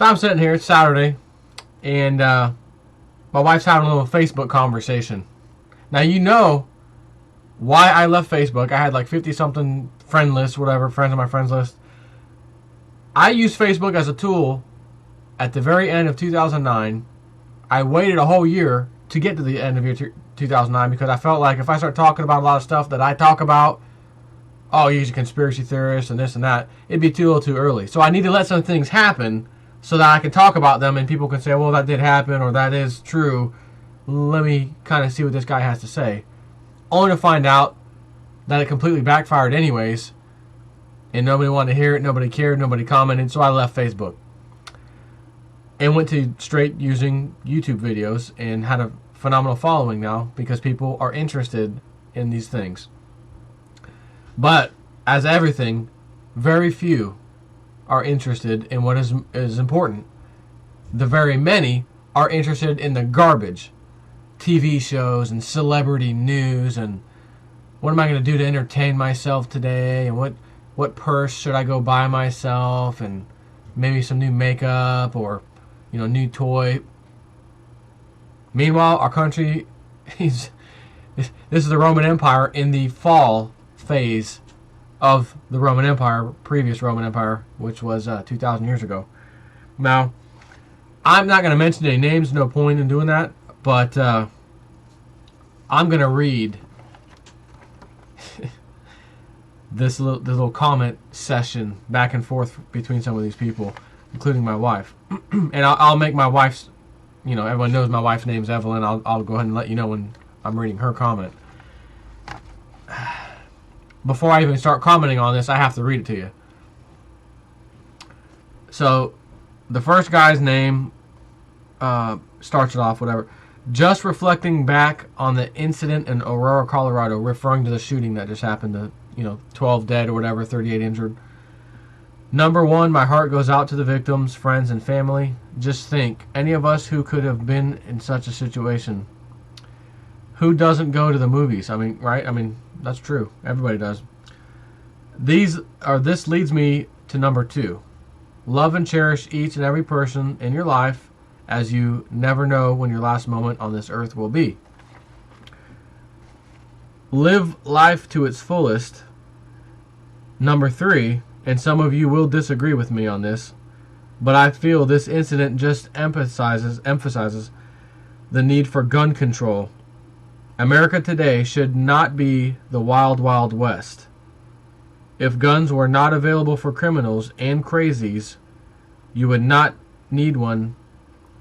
So I'm sitting here, it's Saturday, and my wife's having a little Facebook conversation. Now, you know why I left Facebook. I had like 50-something friend lists, whatever, friends on my friends list. I used Facebook as a tool at the very end of 2009. I waited a whole year to get to the end of year 2009 because I felt like if I start talking about a lot of stuff that I talk about, oh, you're a conspiracy theorist and this and that, it'd be too early. So I need to let some things happen so that I can talk about them and people can say, well, that did happen or that is true. Let me kind of see what this guy has to say. Only to find out that it completely backfired anyways, and nobody wanted to hear it, nobody cared, nobody commented, so I left Facebook. And went to straight using YouTube videos and had a phenomenal following now because people are interested in these things. But, as everything, very few are interested in what is important. The very many are interested in the garbage. TV shows and celebrity news and what am I going to do to entertain myself today and what purse should I go buy myself and maybe some new makeup or new toy. Meanwhile, our country this is the Roman Empire in the fall phase of the Roman Empire, previous Roman Empire, which was 2,000 years ago. Now, I'm not going to mention any names, no point in doing that, but I'm going to read this little comment session back and forth between some of these people, including my wife. And I'll make my wife's, everyone knows my wife's name's Evelyn. I'll go ahead and let you know when I'm reading her comment. Before I even start commenting on this, I have to read it to you. So, the first guy's name starts it off, whatever. Just reflecting back on the incident in Aurora, Colorado, referring to the shooting that just happened, to 12 dead or whatever, 38 injured. Number one, my heart goes out to the victims, friends, and family. Just think, any of us who could have been in such a situation. Who doesn't go to the movies? I mean, right? I mean, that's true. Everybody does. This leads me to number two. Love and cherish each and every person in your life, as you never know when your last moment on this earth will be. Live life to its fullest. Number three, and some of you will disagree with me on this, but I feel this incident just emphasizes the need for gun control. America today should not be the wild, wild west. If guns were not available for criminals and crazies, you would not need one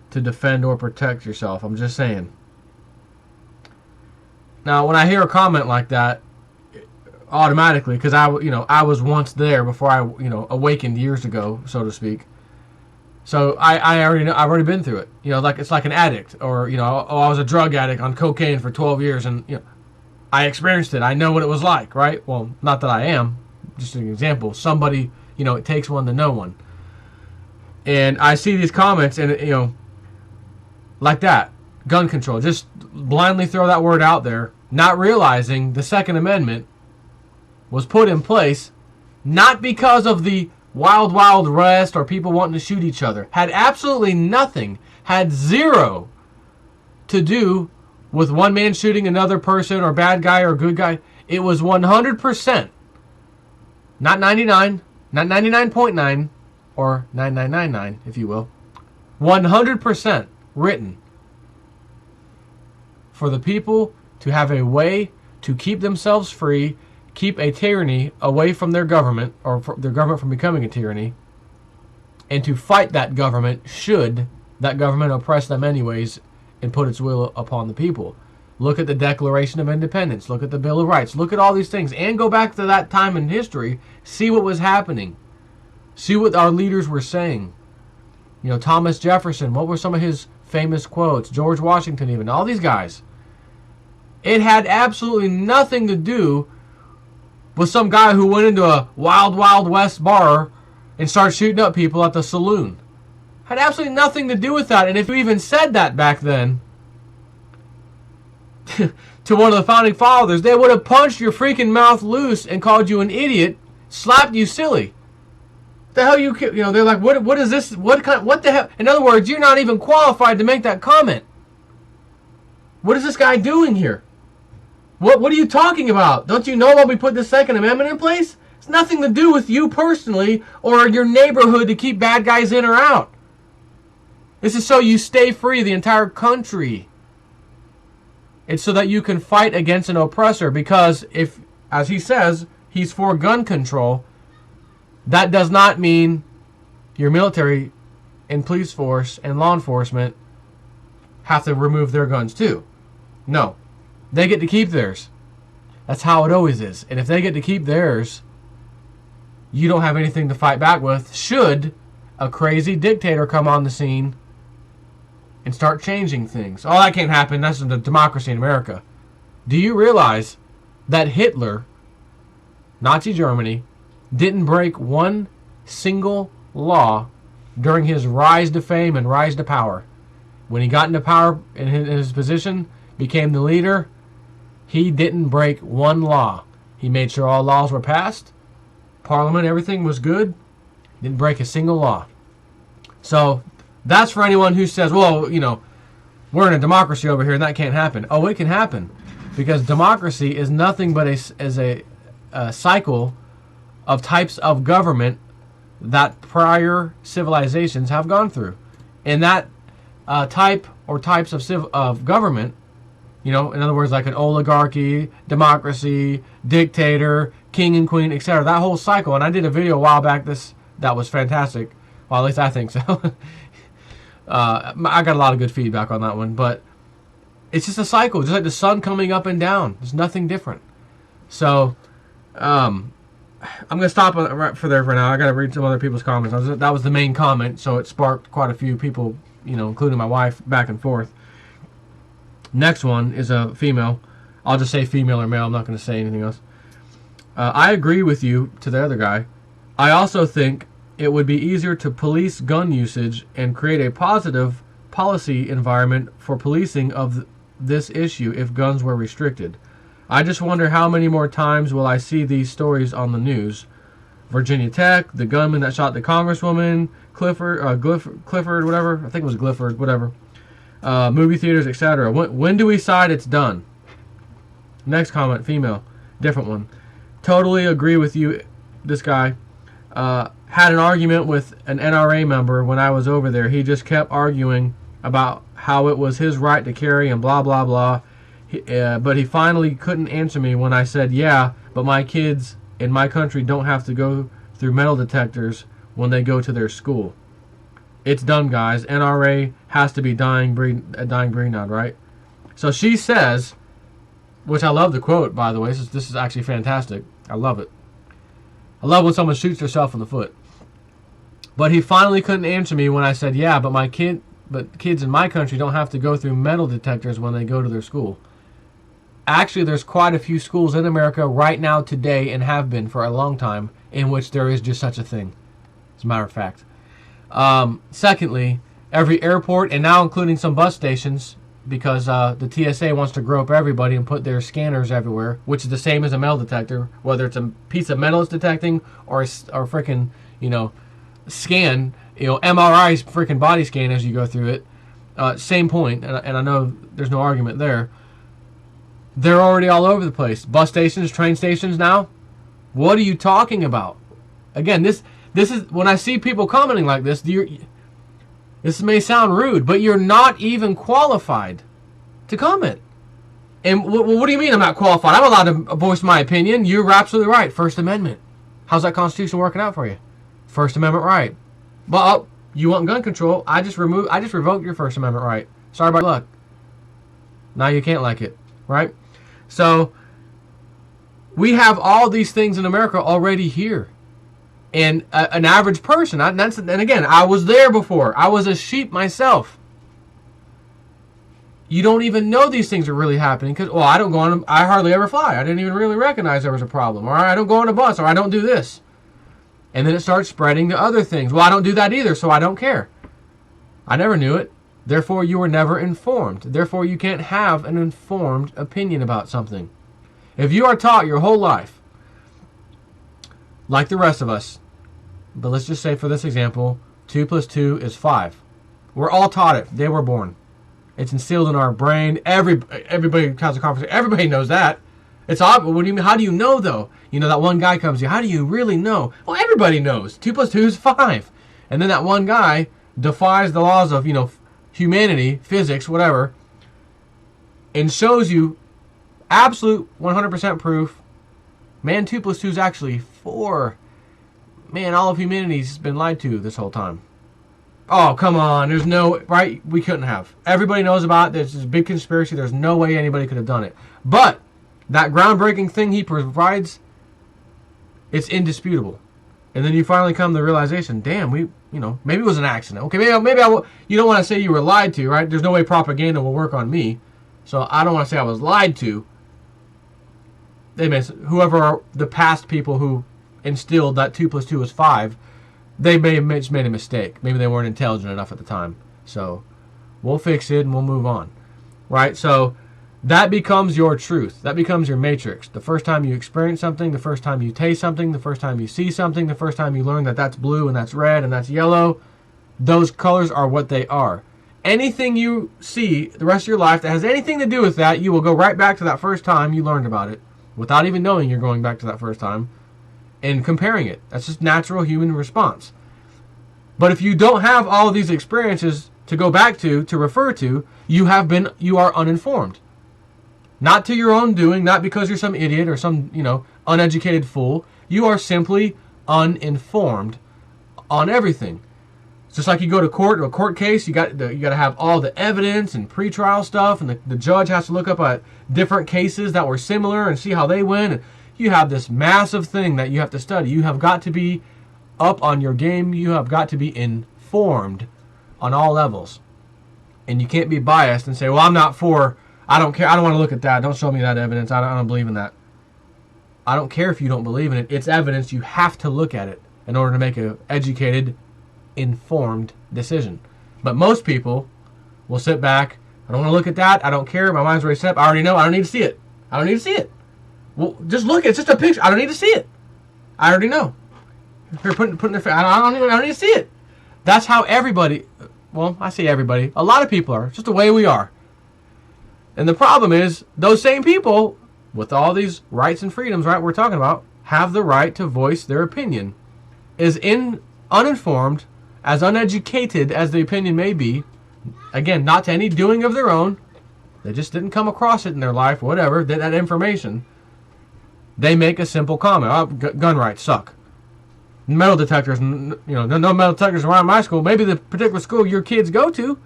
to defend or protect yourself. I'm just saying. Now, when I hear a comment like that, automatically, because I was once there before I awakened years ago, so to speak. So I already know, I've already been through it. It's like an addict, or I was a drug addict on cocaine for 12 years, and I experienced it. I know what it was like, right? Well, not that I am, just an example. Somebody, it takes one to know one. And I see these comments, and like that, gun control. Just blindly throw that word out there, not realizing the Second Amendment was put in place not because of the wild, wild west or people wanting to shoot each other. Had absolutely nothing, had zero to do with one man shooting another person or bad guy or good guy. It was 100%, not 99, not 99.9 or 9999, if you will, 100% written for the people to have a way to keep themselves free, keep a tyranny away from their government, or their government from becoming a tyranny, and to fight that government should that government oppress them anyways and put its will upon the people. Look at the Declaration of Independence. Look at the Bill of Rights. Look at all these things. And go back to that time in history. See what was happening. See what our leaders were saying. Thomas Jefferson. What were some of his famous quotes? George Washington even. All these guys. It had absolutely nothing to do with some guy who went into a wild, wild west bar and started shooting up people at the saloon. Had absolutely nothing to do with that. And if you even said that back then to one of the founding fathers, they would have punched your freaking mouth loose and called you an idiot, slapped you silly. the hell they're like, what is this? What the hell? In other words, you're not even qualified to make that comment. What is this guy doing here? What are you talking about? Don't you know why we put the Second Amendment in place? It's nothing to do with you personally or your neighborhood to keep bad guys in or out. This is so you stay free, the entire country. It's so that you can fight against an oppressor, because if, as he says, he's for gun control, that does not mean your military and police force and law enforcement have to remove their guns too. No. They get to keep theirs. That's how it always is. And if they get to keep theirs, you don't have anything to fight back with should a crazy dictator come on the scene and start changing things. Oh, that can't happen. That's the democracy in America. Do you realize that Hitler, Nazi Germany, didn't break one single law during his rise to fame and rise to power? When he got into power in his position, became the leader, he didn't break one law. He made sure all laws were passed. Parliament, everything was good. Didn't break a single law. So that's for anyone who says, well, we're in a democracy over here and that can't happen. Oh, it can happen. Because democracy is nothing but a cycle of types of government that prior civilizations have gone through. And that type or types of government, in other words, like an oligarchy, democracy, dictator, king and queen, etc. That whole cycle. And I did a video a while back that was fantastic. Well, at least I think so. I got a lot of good feedback on that one. But it's just a cycle, just like the sun coming up and down. There's nothing different. So I'm going to stop right for there for now. I got to read some other people's comments. That was the main comment, so it sparked quite a few people, including my wife, back and forth. Next one is a female. I'll just say female or male. I'm not going to say anything else. I agree with you to the other guy. I also think it would be easier to police gun usage and create a positive policy environment for policing of this issue if guns were restricted. I just wonder how many more times will I see these stories on the news. Virginia Tech, the gunman that shot the congresswoman, Clifford, whatever. I think it was Clifford, whatever. Movie theaters, etc. When do we decide it's done? Next comment, female. Different one. Totally agree with you, this guy. Had an argument with an NRA member when I was over there. He just kept arguing about how it was his right to carry and blah, blah, blah. But he finally couldn't answer me when I said, yeah, but my kids in my country don't have to go through metal detectors when they go to their school. It's done, guys. NRA has to be a dying breed now, right? So she says, which I love the quote, by the way. This is actually fantastic. I love it. I love when someone shoots themselves in the foot. But he finally couldn't answer me when I said, yeah, but kids in my country don't have to go through metal detectors when they go to their school. Actually, there's quite a few schools in America right now today, and have been for a long time, in which there is just such a thing, as a matter of fact. Secondly, every airport, and now including some bus stations, because the TSA wants to grow up everybody and put their scanners everywhere, which is the same as a metal detector, whether it's a piece of metal it's detecting or freaking, scan, MRI's freaking body scan as you go through it. Same point, and I know there's no argument there. They're already all over the place. Bus stations, train stations now. What are you talking about? Again, this is when I see people commenting like this. This may sound rude, but you're not even qualified to comment. And what do you mean I'm not qualified? I'm allowed to voice my opinion. You're absolutely right. First Amendment. How's that Constitution working out for you? First Amendment right. But you want gun control? I just revoked your First Amendment right. Sorry about your luck. Now you can't like it, right? So we have all these things in America already here. And an average person, and again, I was there before. I was a sheep myself. You don't even know these things are really happening because, I don't go on. I hardly ever fly. I didn't even really recognize there was a problem. Or I don't go on a bus. Or I don't do this. And then it starts spreading to other things. Well, I don't do that either, so I don't care. I never knew it. Therefore, you were never informed. Therefore, you can't have an informed opinion about something. If you are taught your whole life, like the rest of us, But let's just say for this example, 2 plus 2 is 5. We're all taught it. They were born. It's instilled in our brain. Everybody has a conversation. Everybody knows that. It's obvious. What do you mean? How do you know, though? You know, that one guy comes to you. How do you really know? Well, everybody knows. 2 plus 2 is 5. And then that one guy defies the laws of, humanity, physics, whatever, and shows you absolute 100% proof. Man, 2 plus 2 is actually 4. Man, all of humanity's been lied to this whole time. Oh, come on. There's no... Right? We couldn't have. Everybody knows about it. There's this big conspiracy. There's no way anybody could have done it. But that groundbreaking thing he provides, it's indisputable. And then you finally come to the realization, damn, maybe it was an accident. Okay, you don't want to say you were lied to, right? There's no way propaganda will work on me. So I don't want to say I was lied to. Whoever the past people who instilled that 2 plus 2 is 5, they may have just made a mistake. Maybe they weren't intelligent enough at the time. So we'll fix it and we'll move on. Right? So that becomes your truth. That becomes your matrix. The first time you experience something, the first time you taste something, the first time you see something, the first time you learn that that's blue and that's red and that's yellow, those colors are what they are. Anything you see the rest of your life that has anything to do with that, you will go right back to that first time you learned about it without even knowing you're going back to that first time and comparing it. That's just natural human response. But if you don't have all of these experiences to go back to refer to, you are uninformed. Not to your own doing, not because you're some idiot or some, uneducated fool. You are simply uninformed on everything. It's just like you go to court, a court case, you got to have all the evidence and pretrial stuff, and the judge has to look up at different cases that were similar and see how they went. And you have this massive thing that you have to study. You have got to be up on your game. You have got to be informed on all levels. And you can't be biased and say, well, I'm not for... I don't care. I don't want to look at that. Don't show me that evidence. I don't believe in that. I don't care if you don't believe in it. It's evidence. You have to look at it in order to make an educated, informed decision. But most people will sit back. I don't want to look at that. I don't care. My mind's already set up. I already know. I don't need to see it. I don't need to see it. Well, just look. It's just a picture. I don't need to see it. I already know. You're putting the. I don't need to see it. That's how everybody. Well, I say everybody. A lot of people are. It's just the way we are. And the problem is, those same people, with all these rights and freedoms, right, we're talking about, have the right to voice their opinion. Uninformed, as uneducated as the opinion may be, again, not to any doing of their own, they just didn't come across it in their life, whatever, that information, they make a simple comment. Oh, gun rights suck. Metal detectors, no metal detectors around my school, maybe the particular school your kids go to.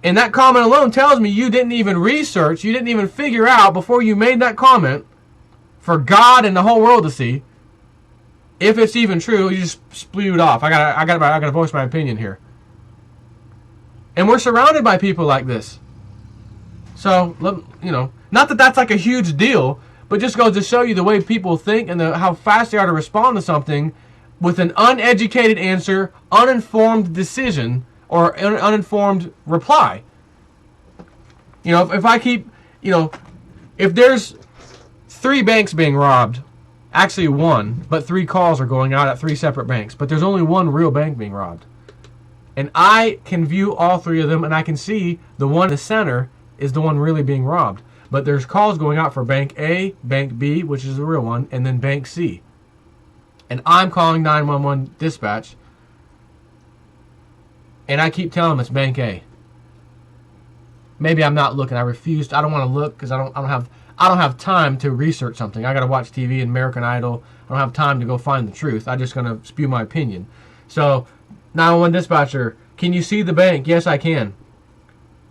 And that comment alone tells me you didn't even research, you didn't even figure out before you made that comment for God and the whole world to see if it's even true. You just spewed off. I gotta voice my opinion here. And we're surrounded by people like this. So, not that that's like a huge deal, but just goes to show you the way people think and how fast they are to respond to something with an uneducated answer, uninformed decision, or uninformed reply. If I keep, if there's 3 banks being robbed, actually 1, but 3 calls are going out at 3 separate banks, but there's only 1 real bank being robbed. And I can view all 3 of them, and I can see the one in the center is the one really being robbed. But there's calls going out for Bank A, Bank B, which is the real one, and then Bank C. And I'm calling 911 dispatch, and I keep telling them it's Bank A. Maybe I'm not looking. I refuse. I don't want to look because I don't have time to research something. I got to watch TV and American Idol. I don't have time to go find the truth. I'm just going to spew my opinion. So, 911 dispatcher, can you see the bank? Yes, I can.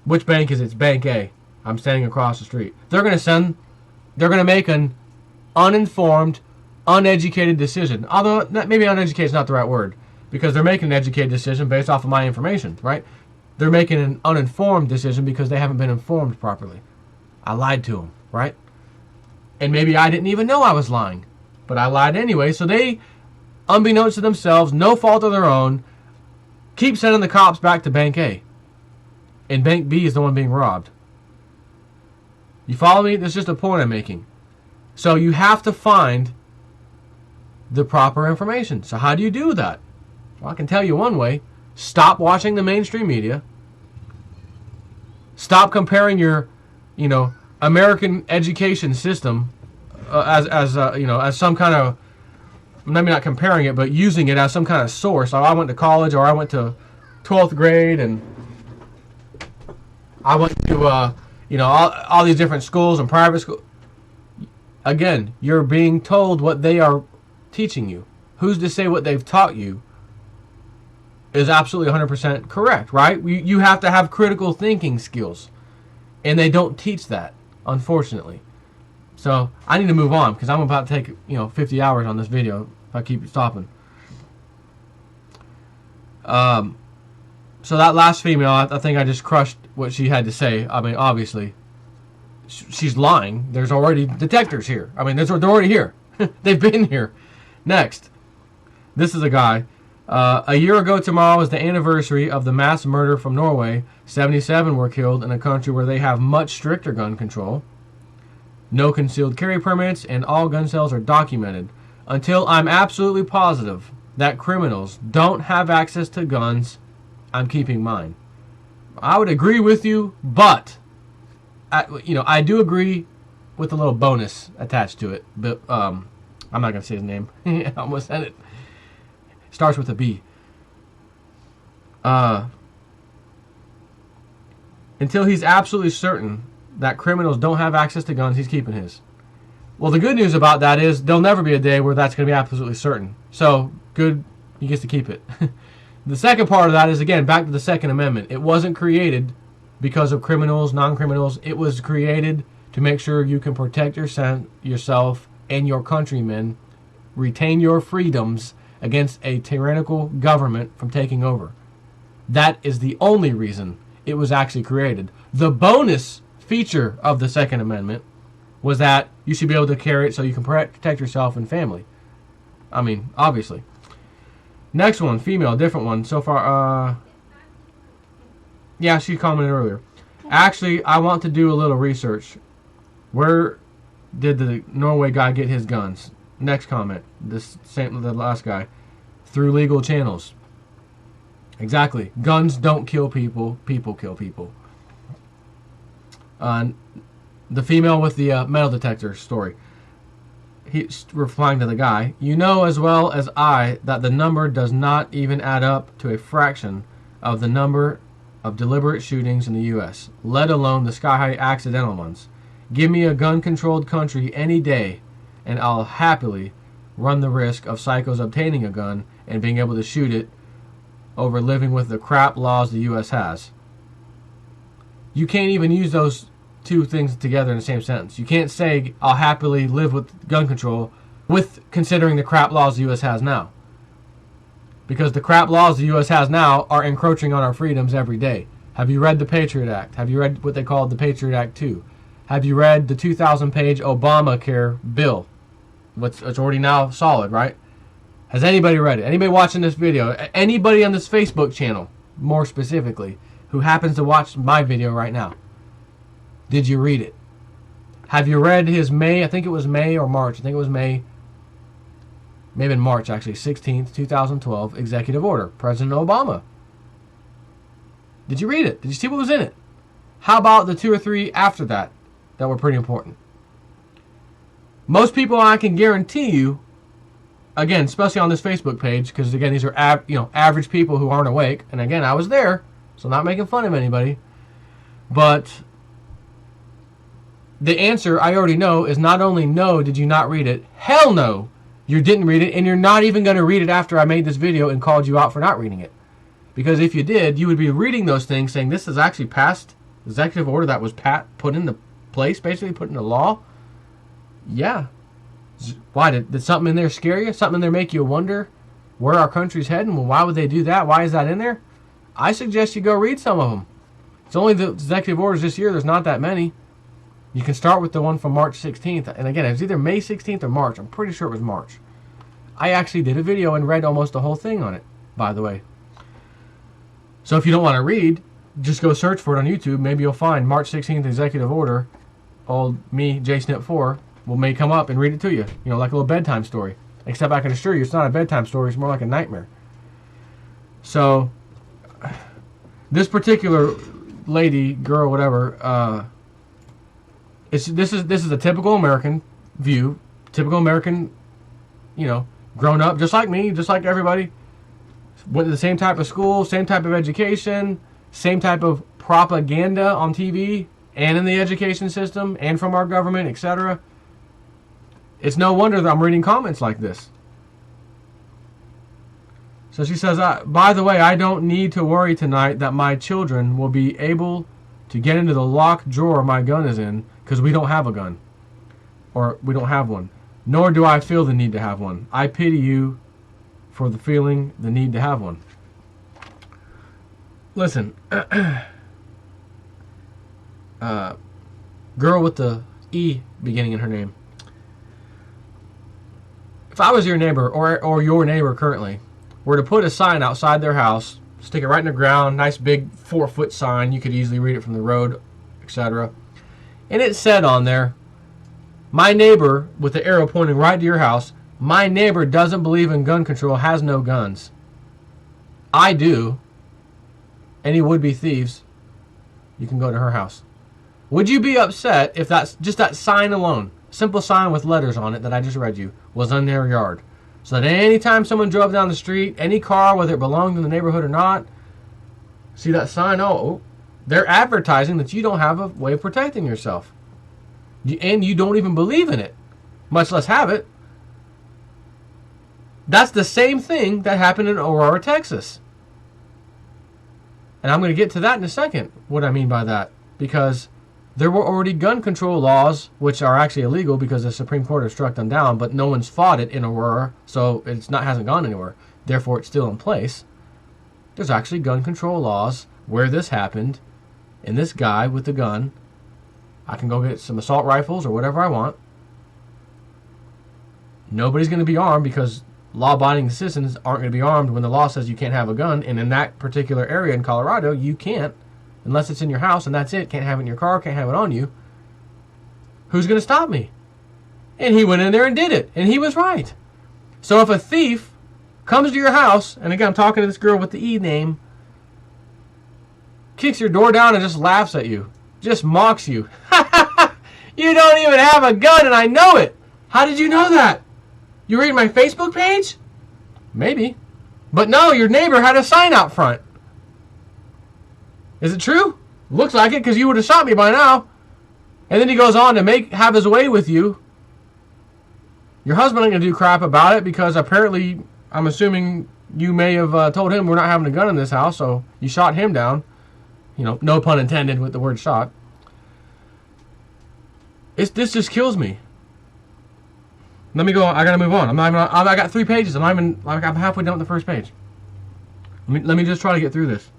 Which bank is it? It's Bank A. I'm standing across the street. They're going to make an uninformed, uneducated decision. Although maybe uneducated is not the right word, because they're making an educated decision based off of my information, right? They're making an uninformed decision because they haven't been informed properly. I lied to them, right? And maybe I didn't even know I was lying, but I lied anyway. So they, unbeknownst to themselves, no fault of their own, keep sending the cops back to Bank A. And Bank B is the one being robbed. You follow me? That's just a point I'm making. So you have to find the proper information. So how do you do that? Well, I can tell you one way. Stop watching the mainstream media. Stop comparing your, American education system as some kind of, maybe not comparing it, but using it as some kind of source. I went to college, or I went to 12th grade, and I went to all these different schools and private schools. Again, you're being told what they are teaching you. Who's to say what they've taught you is absolutely 100% correct, right? You have to have critical thinking skills, and they don't teach that, unfortunately. So I need to move on, because I'm about to take 50 hours on this video if I keep stopping. So that last female, I think I just crushed what she had to say. I mean, obviously, she's lying. There's already detectors here. I mean, they're already here. They've been here. Next, this is a guy. A year ago tomorrow was the anniversary of the mass murder from Norway. 77 were killed in a country where they have much stricter gun control. No concealed carry permits, and all gun sales are documented. Until I'm absolutely positive that criminals don't have access to guns, I'm keeping mine. I would agree with you, but I do agree with a little bonus attached to it. But I'm not gonna say his name. I almost said it. Starts with a B. Until he's absolutely certain that criminals don't have access to guns, he's keeping his. Well, the good news about that is there'll never be a day where that's going to be absolutely certain. So, good, he gets to keep it. The second part of that is, again, back to the Second Amendment. It wasn't created because of criminals, non-criminals. It was created to make sure you can protect yourself and your countrymen, retain your freedoms against a tyrannical government from taking over. That is the only reason it was actually created. The bonus feature of the Second Amendment was that you should be able to carry it so you can protect yourself and family. I mean, obviously. Next one, female, different one. So far, yeah, she commented earlier. Actually, I want to do a little research. Where did the Norway guy get his guns? Next comment, the last guy. Through legal channels. Exactly. Guns don't kill people. People kill people. The female with the metal detector story. He's replying to the guy. You know as well as I that the number does not even add up to a fraction of the number of deliberate shootings in the U.S., let alone the sky-high accidental ones. Give me a gun-controlled country any day, and I'll happily run the risk of psychos obtaining a gun and being able to shoot it over living with the crap laws the U.S. has. You can't even use those two things together in the same sentence. You can't say, I'll happily live with gun control with considering the crap laws the U.S. has now. Because the crap laws the U.S. has now are encroaching on our freedoms every day. Have you read the Patriot Act? Have you read what they call the Patriot Act 2? Have you read the 2,000-page Obamacare bill? It's already now solid, right? Has anybody read it? Anybody watching this video? Anybody on this Facebook channel, more specifically, who happens to watch my video right now? Did you read it? Have you read his May, I think it was May or March, I think it was May, maybe in March actually, 16th, 2012, executive order, President Obama? Did you read it? Did you see what was in it? How about the 2 or 3 after that were pretty important? Most people, I can guarantee you, again, especially on this Facebook page, because again, these are average people who aren't awake, and again, I was there, so I'm not making fun of anybody, but the answer, I already know, is not only no, did you not read it, hell no, you didn't read it, and you're not even going to read it after I made this video and called you out for not reading it. Because if you did, you would be reading those things saying this is actually passed executive order that was put into place, basically put into law. Yeah. Why? Did something in there scare you? Something in there make you wonder where our country's heading? Well, why would they do that? Why is that in there? I suggest you go read some of them. It's only the executive orders this year. There's not that many. You can start with the one from March 16th. And again, it was either May 16th or March. I'm pretty sure it was March. I actually did a video and read almost the whole thing on it, by the way. So if you don't want to read, just go search for it on YouTube. Maybe you'll find March 16th executive order. Old me, JSnip4, may come up and read it to you. Like a little bedtime story. Except I can assure you, it's not a bedtime story. It's more like a nightmare. So, this particular lady, girl, whatever, this is a typical American view. Typical American, grown up, just like me, just like everybody. Went to the same type of school, same type of education, same type of propaganda on TV and in the education system and from our government, etc. It's no wonder that I'm reading comments like this. So she says, by the way, I don't need to worry tonight that my children will be able to get into the locked drawer my gun is in because we don't have a gun. Or we don't have one. Nor do I feel the need to have one. I pity you for the feeling the need to have one. Listen. Girl with the E beginning in her name. If I was your neighbor or your neighbor currently were to put a sign outside their house, stick it right in the ground, nice big 4-foot sign, you could easily read it from the road, etc. And it said on there, my neighbor, with the arrow pointing right to your house, my neighbor doesn't believe in gun control, has no guns. I do. Any would-be thieves, you can go to her house. Would you be upset if that's just that sign alone, simple sign with letters on it that I just read you, was in their yard? So that anytime someone drove down the street, any car, whether it belonged in the neighborhood or not, see that sign, they're advertising that you don't have a way of protecting yourself. And you don't even believe in it, much less have it. That's the same thing that happened in Aurora, Texas. And I'm going to get to that in a second, what I mean by that. Because there were already gun control laws, which are actually illegal because the Supreme Court has struck them down, but no one's fought it in Aurora, so hasn't gone anywhere. Therefore, it's still in place. There's actually gun control laws where this happened, and this guy with the gun, I can go get some assault rifles or whatever I want. Nobody's going to be armed because law-abiding citizens aren't going to be armed when the law says you can't have a gun. And in that particular area in Colorado, you can't unless it's in your house, and that's it. Can't have it in your car, can't have it on you. Who's going to stop me? And he went in there and did it, and he was right. So if a thief comes to your house, and again, I'm talking to this girl with the E name, kicks your door down and just laughs at you, just mocks you. You don't even have a gun, and I know it. How did you know that? You read my Facebook page? Maybe. But no, your neighbor had a sign out front. Is it true? Looks like it, because you would have shot me by now. And then he goes on to have his way with you. Your husband ain't going to do crap about it, because apparently, I'm assuming you may have told him we're not having a gun in this house, so you shot him down. No pun intended with the word shot. This just kills me. Let me go. I gotta move on. I got 3 pages. I'm halfway down the first page. Let me just try to get through this.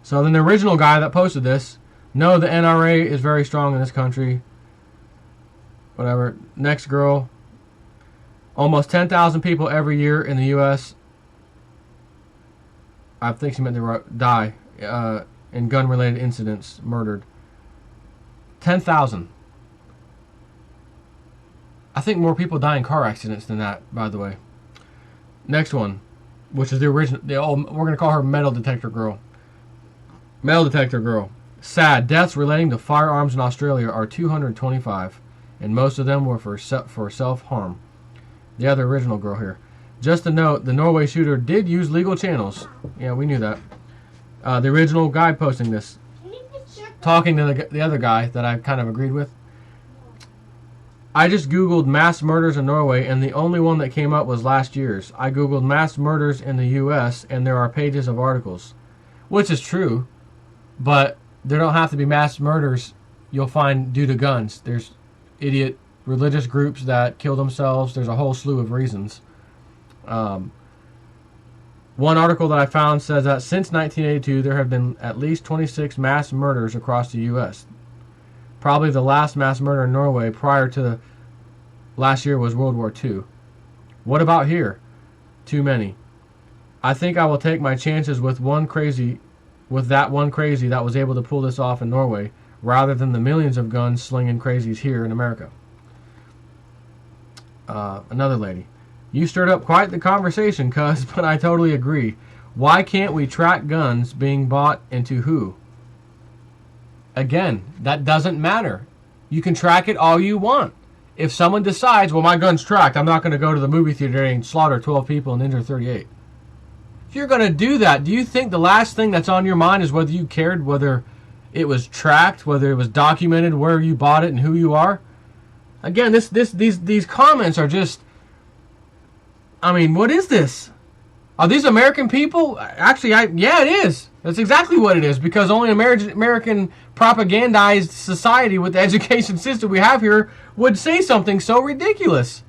So then the original guy that posted this, no, the NRA is very strong in this country. Whatever. Next girl. Almost 10,000 people every year in the U.S. I think she meant to die in gun-related incidents, murdered. 10,000. I think more people die in car accidents than that, by the way. Next one, which is the original. We're going to call her Metal Detector Girl. Metal Detector Girl. Sad. Deaths relating to firearms in Australia are 225, and most of them were for self-harm. The other original girl here. Just a note, the Norway shooter did use legal channels. Yeah, we knew that. The original guy posting this. Talking to the other guy that I kind of agreed with. I just Googled mass murders in Norway, and the only one that came up was last year's. I Googled mass murders in the U.S., and there are pages of articles. Which is true, but there don't have to be mass murders you'll find due to guns. There's idiot religious groups that kill themselves. There's a whole slew of reasons. One article that I found says that since 1982, there have been at least 26 mass murders across the U.S. Probably the last mass murder in Norway prior to last year was World War II. What about here? Too many. I think I will take my chances with that one crazy that was able to pull this off in Norway, rather than the millions of guns slinging crazies here in America. Another lady. You stirred up quite the conversation, cuz, but I totally agree. Why can't we track guns being bought into who? Again, that doesn't matter. You can track it all you want. If someone decides, well, my gun's tracked, I'm not going to go to the movie theater and slaughter 12 people and injure 38. If you're going to do that, do you think the last thing that's on your mind is whether you cared whether it was tracked, whether it was documented, where you bought it, and who you are? Again, these comments are just, I mean, what is this? Are these American people? Actually, yeah, it is. That's exactly what it is, because only American propagandized society with the education system we have here would say something so ridiculous.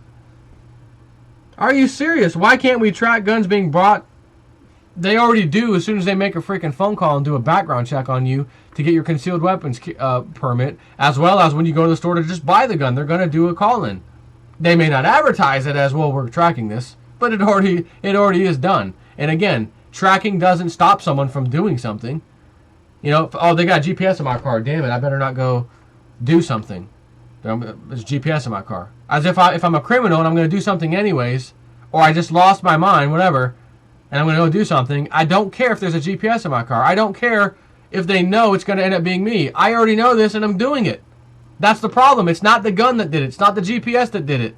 Are you serious? Why can't we track guns being brought? They already do as soon as they make a freaking phone call and do a background check on you to get your concealed weapons permit, as well as when you go to the store to just buy the gun. They're going to do a call-in. They may not advertise it as, well, we're tracking this, but it already is done. And again, tracking doesn't stop someone from doing something. You know, oh, they got GPS in my car. Damn it, I better not go do something. There's GPS in my car. As if I'm a criminal and I'm going to do something anyways, or I just lost my mind, whatever, and I'm going to go do something. I don't care if there's a GPS in my car. I don't care if they know it's going to end up being me. I already know this and I'm doing it. That's the problem. It's not the gun that did it. It's not the GPS that did it.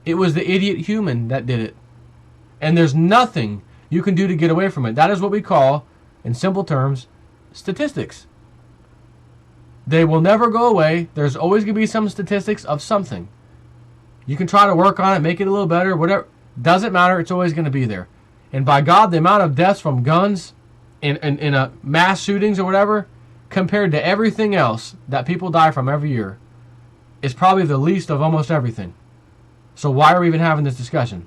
It was the idiot human that did it. And there's nothing you can do to get away from it. That is what we call, in simple terms, statistics. They will never go away. There's always going to be some statistics of something. You can try to work on it, make it a little better, whatever. Doesn't matter. It's always going to be there. And by God, the amount of deaths from guns in a mass shootings or whatever, compared to everything else that people die from every year, is probably the least of almost everything. So why are we even having this discussion?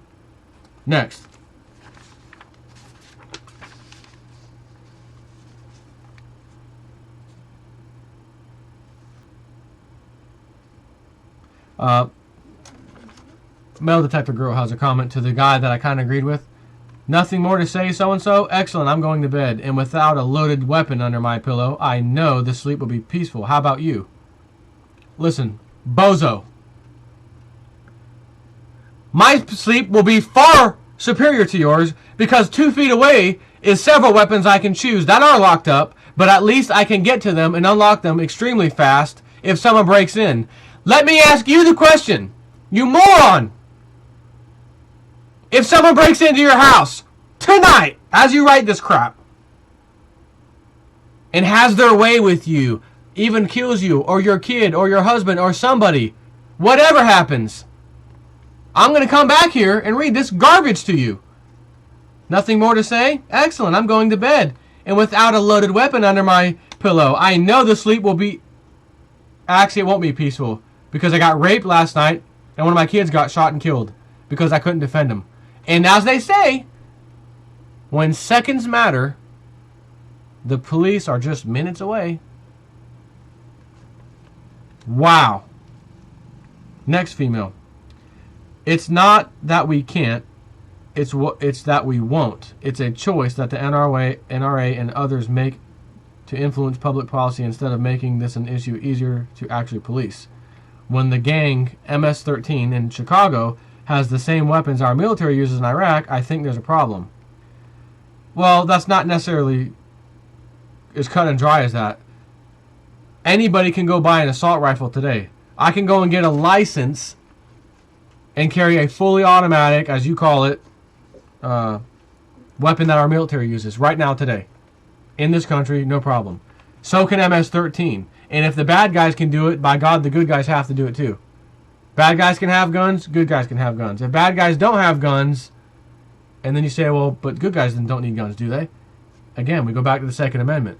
Next. Metal detector girl has a comment to the guy that I kind of agreed with. Nothing more to say, so-and-so? Excellent, I'm going to bed. And without a loaded weapon under my pillow, I know the sleep will be peaceful. How about you? Listen, bozo. My sleep will be far superior to yours because 2 feet away is several weapons I can choose that are locked up, but at least I can get to them and unlock them extremely fast if someone breaks in. Let me ask you the question, you moron! If someone breaks into your house tonight, as you write this crap, and has their way with you, even kills you, or your kid, or your husband, or somebody, whatever happens, I'm going to come back here and read this garbage to you. Nothing more to say? Excellent, I'm going to bed. And without a loaded weapon under my pillow, I know the sleep will be... Actually, it won't be peaceful, because I got raped last night, and one of my kids got shot and killed, because I couldn't defend him. And as they say, when seconds matter, the police are just minutes away. Wow. Next female. It's not that we can't. It's that we won't. It's a choice that the NRA and others make to influence public policy instead of making this an issue easier to actually police. When the gang MS-13 in Chicago has the same weapons our military uses in Iraq, I think there's a problem. Well, that's not necessarily as cut and dry as that. Anybody can go buy an assault rifle today. I can go and get a license and carry a fully automatic, as you call it, weapon that our military uses right now today. In this country, no problem. So can MS-13. And if the bad guys can do it, by God, the good guys have to do it too. Bad guys can have guns, good guys can have guns. If bad guys don't have guns, and then you say, well, but good guys don't need guns, do they? Again, we go back to the Second Amendment.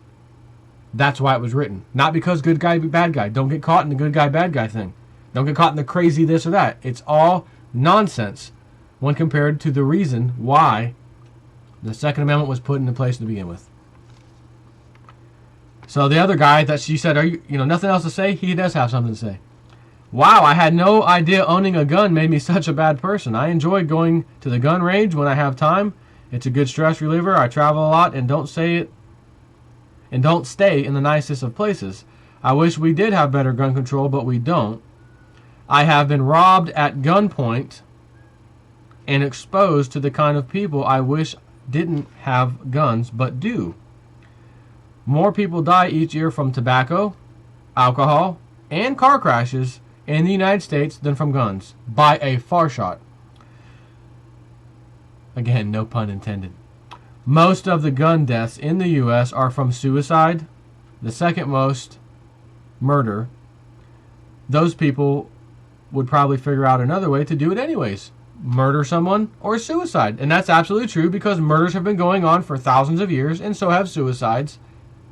That's why it was written. Not because good guy, bad guy. Don't get caught in the good guy, bad guy thing. Don't get caught in the crazy this or that. It's all nonsense when compared to the reason why the Second Amendment was put into place to begin with. So the other guy that she said, nothing else to say? He does have something to say. Wow, I had no idea owning a gun made me such a bad person. I enjoy going to the gun range when I have time. It's a good stress reliever. I travel a lot and don't stay in the nicest of places. I wish we did have better gun control, but we don't. I have been robbed at gunpoint and exposed to the kind of people I wish didn't have guns but do. More people die each year from tobacco, alcohol, and car crashes in the United States than from guns, by a far shot. Again, no pun intended. Most of the gun deaths in the U.S. are from suicide, the second most, murder. Those people would probably figure out another way to do it anyways. Murder someone or suicide. And that's absolutely true because murders have been going on for thousands of years, and so have suicides.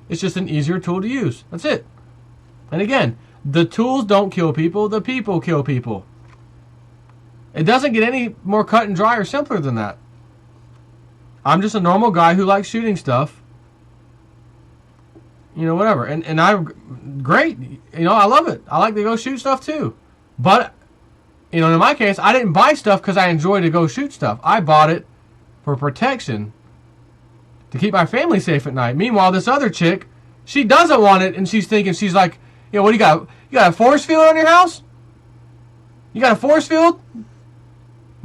It's just an easier tool to use. That's it. And again, the tools don't kill people, the people kill people. It doesn't get any more cut and dry or simpler than that. I'm just a normal guy who likes shooting stuff. You know, whatever. And great. You know, I love it. I like to go shoot stuff too. But, you know, in my case, I didn't buy stuff because I enjoy to go shoot stuff. I bought it for protection to keep my family safe at night. Meanwhile, this other chick, she doesn't want it, and she's thinking, she's like, you know, what do you got? You got a force field on your house? You got a force field?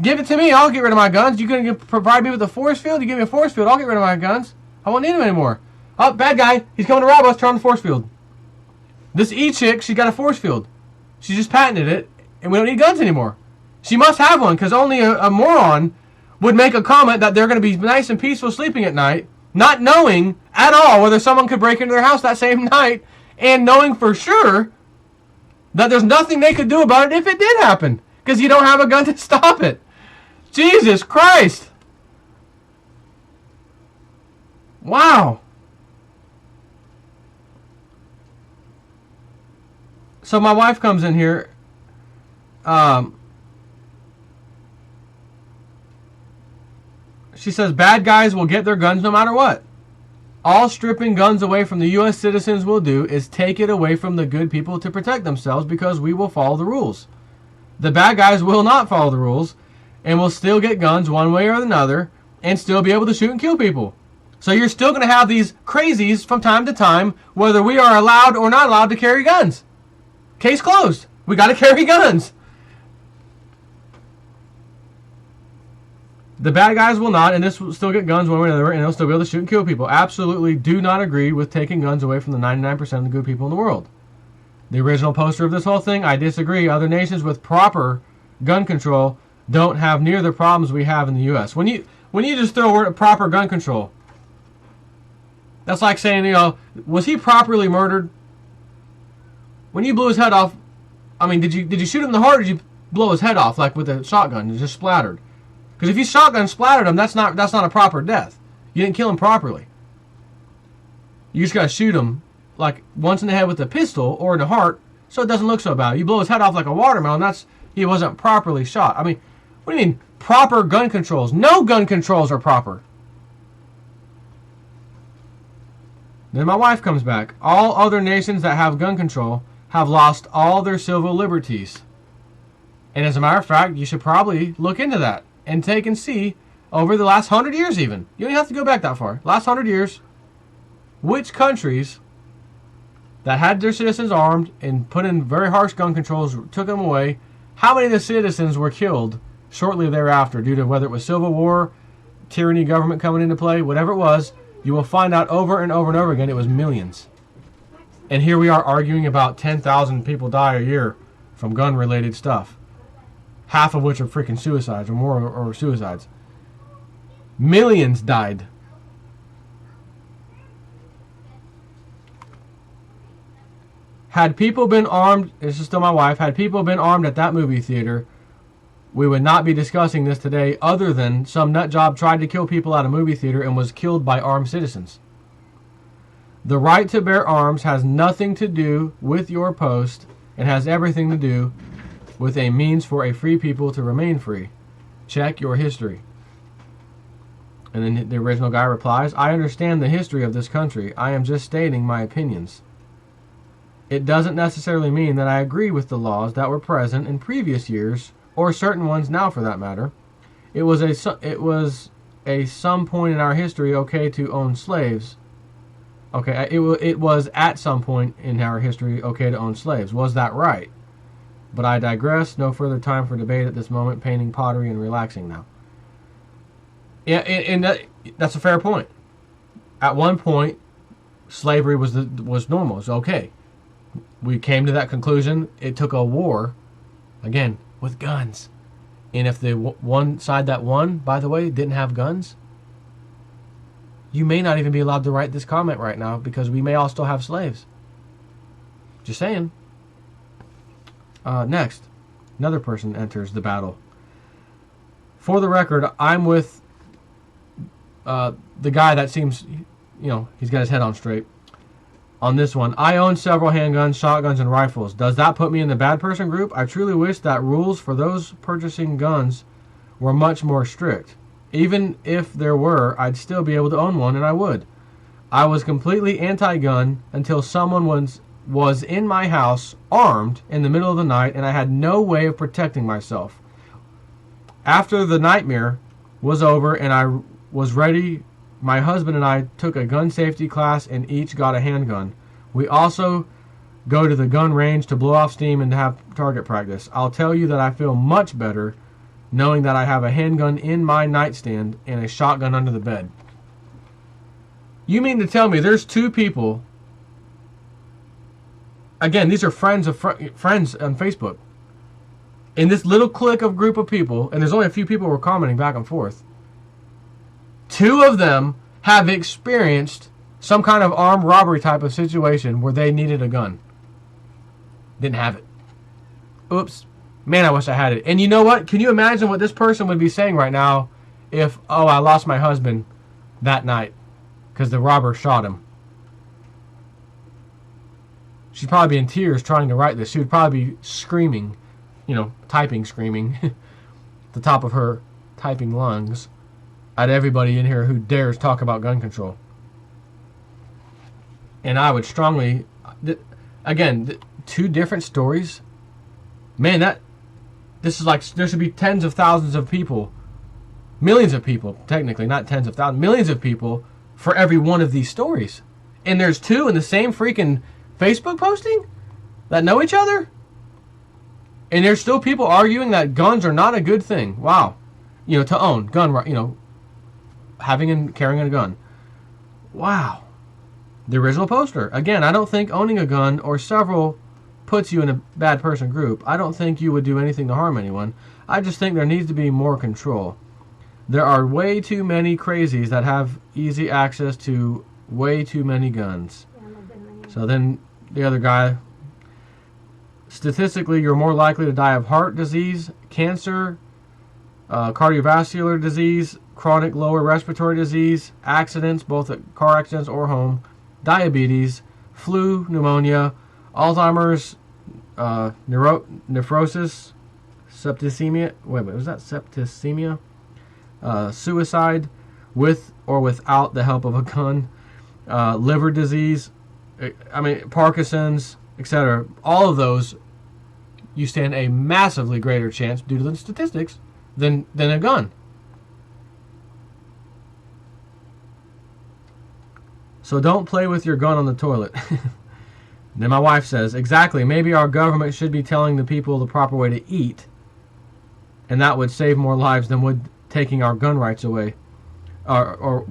Give it to me. I'll get rid of my guns. You going to provide me with a force field? You give me a force field, I'll get rid of my guns. I won't need them anymore. Oh, bad guy. He's coming to rob us. Turn on the force field. This E-chick, she got a force field. She just patented it, and we don't need guns anymore. She must have one, because only a moron would make a comment that they're going to be nice and peaceful sleeping at night, not knowing at all whether someone could break into their house that same night, and knowing for sure that there's nothing they could do about it if it did happen, because you don't have a gun to stop it. Jesus Christ. Wow. So my wife comes in here. She says bad guys will get their guns no matter what. All stripping guns away from the U.S. citizens will do is take it away from the good people to protect themselves because we will follow the rules. The bad guys will not follow the rules and will still get guns one way or another and still be able to shoot and kill people. So you're still going to have these crazies from time to time, whether we are allowed or not allowed to carry guns. Case closed. We got to carry guns. The bad guys will not, and this will still get guns one way or another, and they'll still be able to shoot and kill people. Absolutely do not agree with taking guns away from the 99% of the good people in the world. The original poster of this whole thing, I disagree. Other nations with proper gun control don't have near the problems we have in the U.S. When you just throw a word proper gun control, that's like saying, you know, was he properly murdered? When you blew his head off, I mean, did you shoot him in the heart, or did you blow his head off like with a shotgun? It just splattered. Because if you shotgun splattered him, that's not a proper death. You didn't kill him properly. You just gotta shoot him like once in the head with a pistol or in the heart, so it doesn't look so bad. You blow his head off like a watermelon, he wasn't properly shot. I mean, what do you mean proper gun controls? No gun controls are proper. Then my wife comes back. All other nations that have gun control have lost all their civil liberties. And as a matter of fact, you should probably look into that and take and see over the last 100 years even. You don't have to go back that far. Last 100 years, which countries that had their citizens armed and put in very harsh gun controls took them away, how many of the citizens were killed shortly thereafter due to whether it was civil war, tyranny, government coming into play, whatever it was, you will find out over and over and over again it was millions. And here we are arguing about 10,000 people die a year from gun-related stuff. Half of which are freaking suicides or more or suicides. Millions died. Had people been armed, this is still my wife, had people been armed at that movie theater, we would not be discussing this today other than some nutjob tried to kill people at a movie theater and was killed by armed citizens. The right to bear arms has nothing to do with your post and has everything to do with a means for a free people to remain free. Check your history. And then the original guy replies, I understand the history of this country. I am just stating my opinions. It doesn't necessarily mean that I agree with the laws that were present in previous years, or certain ones now for that matter. It was a some point in our history okay to own slaves. Okay, it was at some point in our history okay to own slaves. Was that right? But I digress. No further time for debate at this moment. Painting pottery and relaxing now. Yeah, and that's a fair point. At one point, slavery was normal. It's okay. We came to that conclusion. It took a war, again, with guns. And if the one side that won, by the way, didn't have guns, you may not even be allowed to write this comment right now because we may all still have slaves. Just saying. Next, another person enters the battle. For the record, I'm with the guy that seems, he's got his head on straight. On this one, I own several handguns, shotguns, and rifles. Does that put me in the bad person group? I truly wish that rules for those purchasing guns were much more strict. Even if there were, I'd still be able to own one, and I would. I was completely anti-gun until someone was in my house armed in the middle of the night, and I had no way of protecting myself. After the nightmare was over and I was ready, my husband and I took a gun safety class and each got a handgun. We also go to the gun range to blow off steam and to have target practice. I'll tell you that I feel much better knowing that I have a handgun in my nightstand and a shotgun under the bed. You mean to tell me there's two people, again, these are friends of friends on Facebook, in this little clique of group of people, and there's only a few people who are commenting back and forth, two of them have experienced some kind of armed robbery type of situation where they needed a gun. Didn't have it. Oops. Man, I wish I had it. And you know what? Can you imagine what this person would be saying right now if, I lost my husband that night because the robber shot him? She'd probably be in tears trying to write this. She would probably be screaming, typing, screaming at the top of her typing lungs at everybody in here who dares talk about gun control. And I would strongly, again, two different stories. Man, this is like, there should be tens of thousands of people, millions of people, technically, not tens of thousands, millions of people for every one of these stories. And there's two in the same freaking Facebook posting that know each other? And there's still people arguing that guns are not a good thing. Wow. To own, gun, having and carrying a gun. Wow. The original poster. Again, I don't think owning a gun or several puts you in a bad person group. I don't think you would do anything to harm anyone. I just think there needs to be more control. There are way too many crazies that have easy access to way too many guns. So then the other guy, statistically, you're more likely to die of heart disease, cancer, cardiovascular disease, chronic lower respiratory disease, accidents, both at car accidents or home, diabetes, flu, pneumonia, Alzheimer's, nephrosis, septicemia. Was that septicemia? Suicide, with or without the help of a gun, liver disease, Parkinson's, etc. All of those, you stand a massively greater chance, due to the statistics, than a gun. So don't play with your gun on the toilet. Then my wife says, exactly, maybe our government should be telling the people the proper way to eat, and that would save more lives than would taking our gun rights away. Or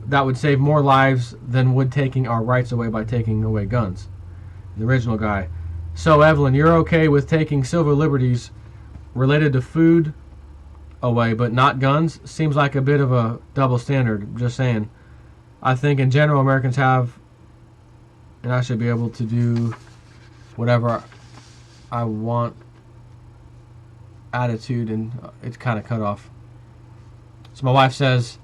that would save more lives than would taking our rights away by taking away guns. The original guy. So, Evelyn, you're okay with taking civil liberties related to food away, but not guns? Seems like a bit of a double standard, just saying. I think in general Americans have, and I should be able to do whatever I want attitude, and it's kind of cut off. So my wife says,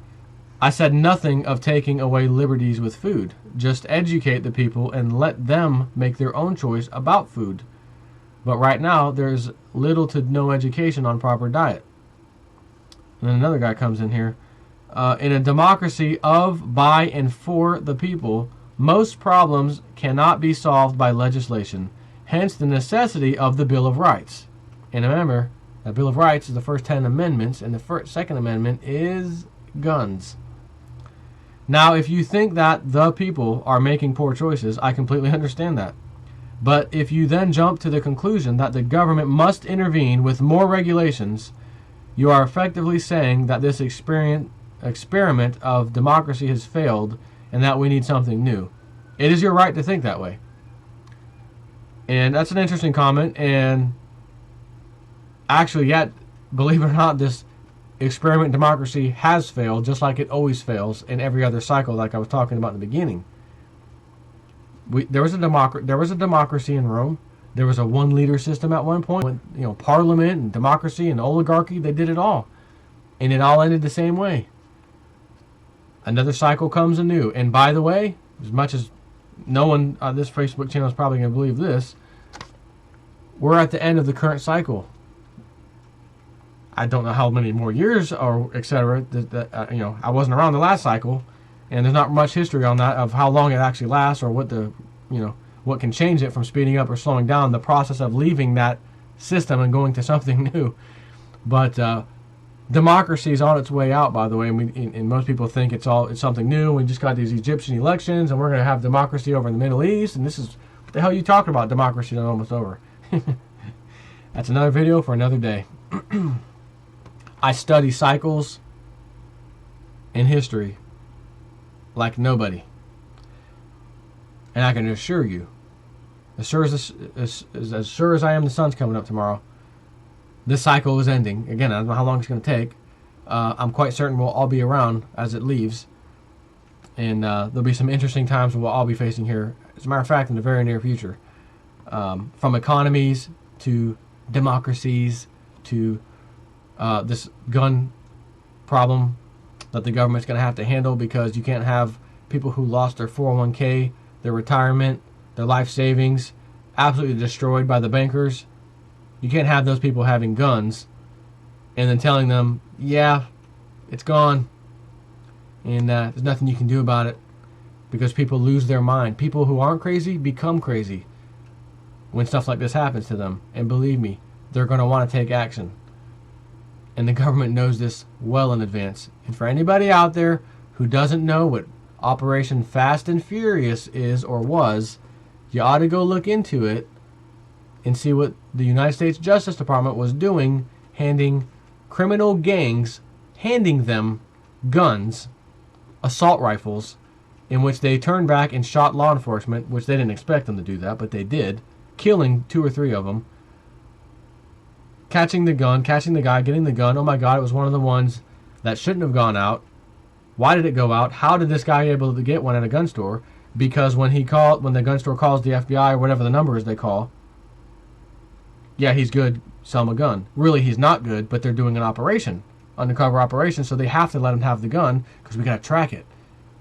I said nothing of taking away liberties with food. Just educate the people and let them make their own choice about food. But right now, there's little to no education on proper diet. And then another guy comes in here. In a democracy of, by, and for the people, most problems cannot be solved by legislation. Hence the necessity of the Bill of Rights. And remember, the Bill of Rights is the first 10 amendments, and the Second Amendment is guns. Now, if you think that the people are making poor choices, I completely understand that. But if you then jump to the conclusion that the government must intervene with more regulations, you are effectively saying that this experiment of democracy has failed and that we need something new. It is your right to think that way. And that's an interesting comment. And actually, yet, believe it or not, this experiment in democracy has failed, just like it always fails in every other cycle, like I was talking about in the beginning. There was a democracy in Rome. There was a one-leader system at one point. When, parliament and democracy and oligarchy, they did it all. And it all ended the same way. Another cycle comes anew. And by the way, as much as no one on this Facebook channel is probably going to believe this, we're at the end of the current cycle. I don't know how many more years or etc. I wasn't around the last cycle, and there's not much history on that of how long it actually lasts or what can change it from speeding up or slowing down the process of leaving that system and going to something new. But democracy is on its way out, by the way, and most people think it's something new. We just got these Egyptian elections, and we're going to have democracy over in the Middle East, and this is what the hell you talking about? Democracy is almost over. That's another video for another day. I study cycles in history like nobody, and I can assure you, as sure as I am the sun's coming up tomorrow, this cycle is ending. Again, I don't know how long it's going to take. I'm quite certain we'll all be around as it leaves, and there'll be some interesting times we'll all be facing here. As a matter of fact, in the very near future, from economies to democracies to this gun problem that the government's going to have to handle, because you can't have people who lost their 401k, their retirement, their life savings absolutely destroyed by the bankers. You can't have those people having guns and then telling them, yeah, it's gone, and there's nothing you can do about it, because people lose their mind. People who aren't crazy become crazy when stuff like this happens to them. And believe me, they're going to want to take action. And the government knows this well in advance. And for anybody out there who doesn't know what Operation Fast and Furious is or was, you ought to go look into it and see what the United States Justice Department was doing, handing criminal gangs, handing them guns, assault rifles, in which they turned back and shot law enforcement, which they didn't expect them to do that, but they did, killing 2 or 3 of them. Catching the guy, getting the gun. Oh my God, it was one of the ones that shouldn't have gone out. Why did it go out? How did this guy able to get one at a gun store? Because when the gun store calls the FBI or whatever the number is they call, yeah, he's good, sell him a gun. Really, he's not good, but they're doing an operation, undercover operation, so they have to let him have the gun because we got to track it.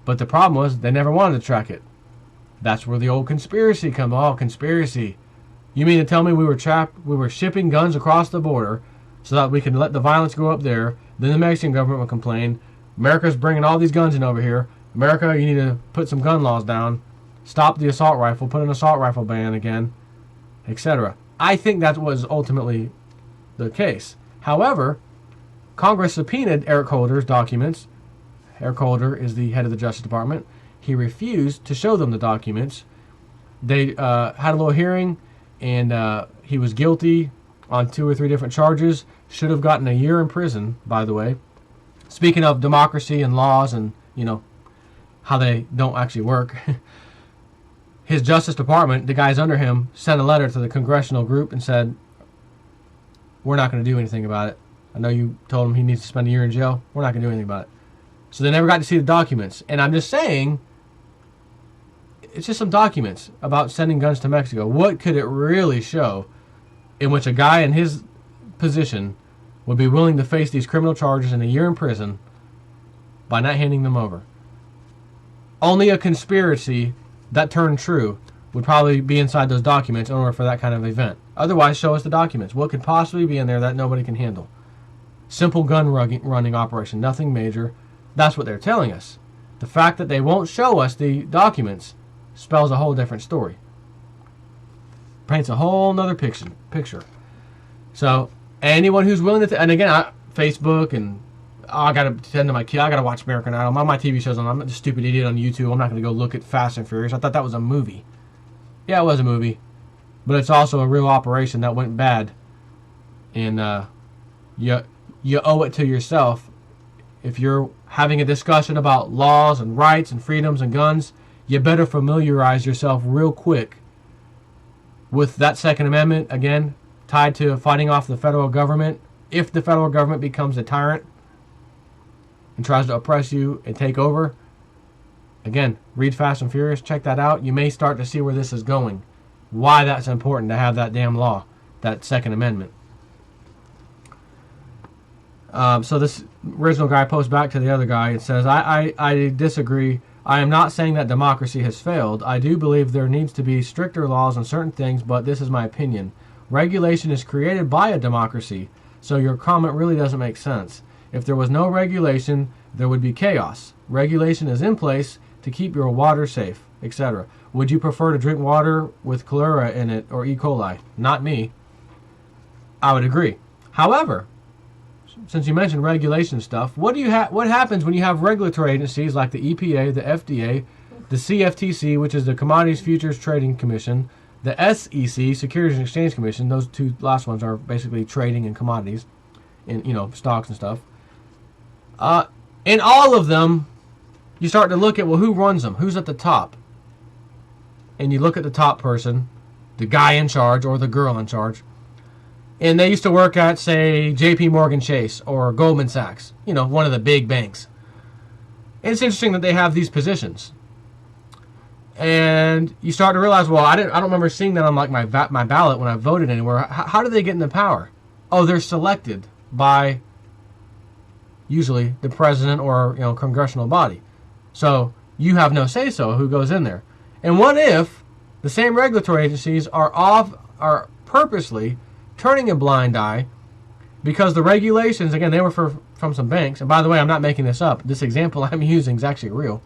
But the problem was they never wanted to track it. That's where the old conspiracy comes. Oh, conspiracy. You mean to tell me we were shipping guns across the border so that we could let the violence go up there? Then the Mexican government would complain, America's bringing all these guns in over here. America, you need to put some gun laws down. Stop the assault rifle. Put an assault rifle ban again, etc. I think that was ultimately the case. However, Congress subpoenaed Eric Holder's documents. Eric Holder is the head of the Justice Department. He refused to show them the documents. They had a little hearing, and he was guilty on 2 or 3 different charges. Should have gotten a year in prison, by the way. Speaking of democracy and laws and, how they don't actually work, his Justice Department, the guys under him, sent a letter to the congressional group and said, we're not going to do anything about it. I know you told him he needs to spend a year in jail. We're not going to do anything about it. So they never got to see the documents. And I'm just saying, it's just some documents about sending guns to Mexico. What could it really show in which a guy in his position would be willing to face these criminal charges and a year in prison by not handing them over? Only a conspiracy that turned true would probably be inside those documents in order for that kind of event. Otherwise, show us the documents. What could possibly be in there that nobody can handle? Simple gun running operation, nothing major. That's what they're telling us. The fact that they won't show us the documents spells a whole different story. Paints a whole nother picture. So, anyone who's willing to... and again, Facebook and... I got to attend to my kid. I got to watch American Idol. My TV show's on. I'm not a stupid idiot on YouTube. I'm not going to go look at Fast and Furious. I thought that was a movie. Yeah, it was a movie. but it's also a real operation that went bad, and you owe it to yourself. If you're having a discussion about laws and rights and freedoms and guns, you better familiarize yourself real quick with that Second Amendment, again, tied to fighting off the federal government. If the federal government becomes a tyrant and tries to oppress you and take over, again, read Fast and Furious, check that out. You may start to see where this is going, why that's important to have that damn law, that Second Amendment. So this original guy posts back to the other guy and says, I disagree. I am not saying that democracy has failed. I do believe there needs to be stricter laws on certain things, but this is my opinion. Regulation is created by a democracy, so your comment really doesn't make sense. If there was no regulation, there would be chaos. Regulation is in place to keep your water safe, etc. Would you prefer to drink water with cholera in it or E. coli? Not me. I would agree. However, since you mentioned regulation stuff, what happens when you have regulatory agencies like the EPA, the FDA, the CFTC, which is the Commodities Futures Trading Commission, the SEC, Securities and Exchange Commission? Those two last ones are basically trading in commodities, in stocks and stuff. In all of them, you start to look at, well, who runs them? Who's at the top? And you look at the top person, the guy in charge or the girl in charge. And they used to work at, say, J.P. Morgan Chase or Goldman Sachs, one of the big banks. And it's interesting that they have these positions. And you start to realize, well, I don't remember seeing that on like my ballot when I voted anywhere. How do they get into power? Oh, they're selected by usually the president or congressional body. So you have no say-so who goes in there. And what if the same regulatory agencies are purposely turning a blind eye because the regulations, again, they were from some banks. And by the way, I'm not making this up. This example I'm using is actually real.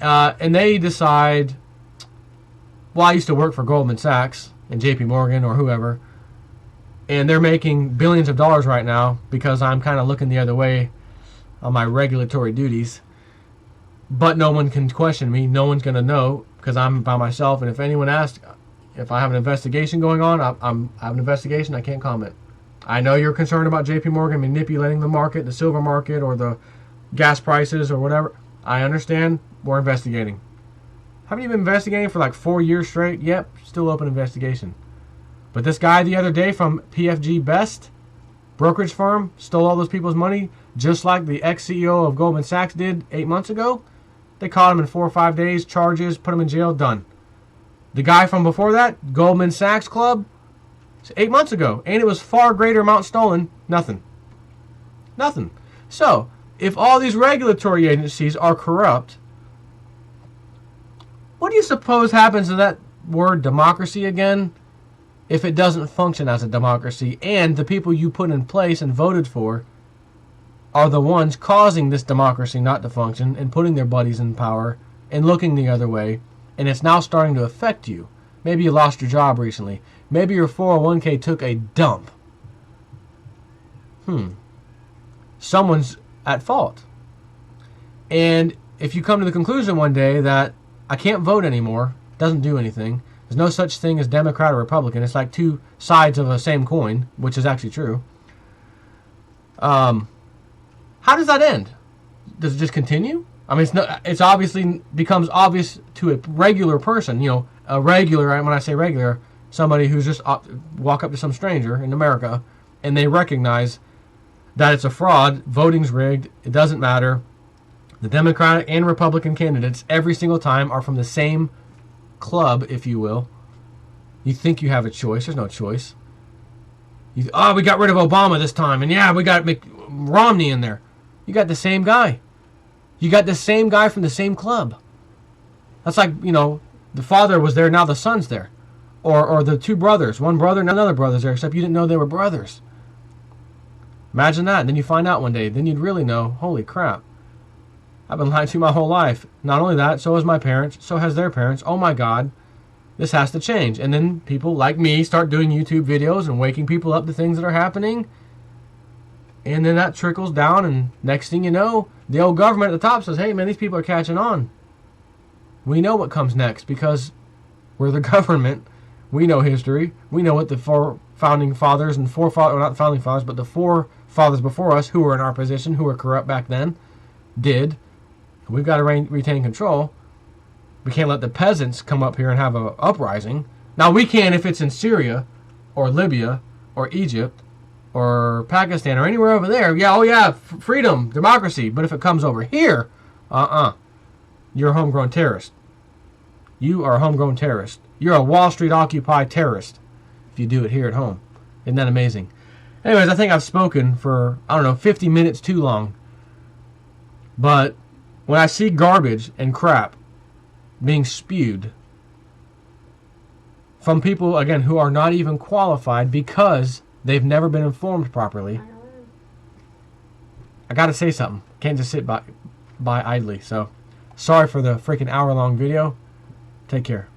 And they decide, well, I used to work for Goldman Sachs and JP Morgan or whoever, and they're making billions of dollars right now because I'm kind of looking the other way on my regulatory duties. But no one can question me. No one's going to know because I'm by myself. And if anyone asks, if I have an investigation going on, I have an investigation, I can't comment. I know you're concerned about JP Morgan manipulating the market, the silver market, or the gas prices or whatever. I understand. We're investigating. Haven't you been investigating for like 4 years straight? Yep, still open investigation. But this guy the other day from PFG Best, brokerage firm, stole all those people's money, just like the ex-CEO of Goldman Sachs did 8 months ago. They caught him in 4 or 5 days, charges, put him in jail, done. The guy from before that, Goldman Sachs Club, 8 months ago, and it was far greater amount stolen, nothing. Nothing. So, if all these regulatory agencies are corrupt, what do you suppose happens to that word democracy again if it doesn't function as a democracy and the people you put in place and voted for are the ones causing this democracy not to function and putting their buddies in power and looking the other way, and it's now starting to affect you? Maybe you lost your job recently. Maybe your 401k took a dump. Someone's at fault. And if you come to the conclusion one day that I can't vote anymore, it doesn't do anything, there's no such thing as Democrat or Republican, it's like two sides of a same coin, which is actually true. How does that end? Does it just continue? I mean, it's obviously becomes obvious to a regular person, a regular, when I say regular, somebody who's just walk up to some stranger in America and they recognize that it's a fraud, voting's rigged, it doesn't matter. The Democratic and Republican candidates every single time are from the same club, if you will. You think you have a choice. There's no choice. We got rid of Obama this time, and yeah, we got Romney in there. You got the same guy. You got the same guy from the same club. That's like, the father was there, now the son's there. Or the two brothers. One brother and another brother's there, except you didn't know they were brothers. Imagine that. And then you find out one day. Then you'd really know, holy crap. I've been lied to my whole life. Not only that, so has my parents. So has their parents. Oh my God. This has to change. And then people like me start doing YouTube videos and waking people up to things that are happening. And then that trickles down, and next thing you know, the old government at the top says, hey man, these people are catching on. We know what comes next because we're the government. We know history. We know what the four founding fathers and forefathers, well, not founding fathers, but the forefathers before us who were in our position, who were corrupt back then, did. We've got to retain control. We can't let the peasants come up here and have an uprising. Now, we can if it's in Syria or Libya or Egypt or Pakistan or anywhere over there. Yeah, oh yeah, freedom, democracy. But if it comes over here, you're a homegrown terrorist. You are a homegrown terrorist. You're a Wall Street Occupy terrorist if you do it here at home. Isn't that amazing? Anyways, I think I've spoken for, 50 minutes too long. But when I see garbage and crap being spewed from people, again, who are not even qualified because they've never been informed properly, I gotta say something. Can't just sit by idly. So, sorry for the freaking hour-long video. Take care.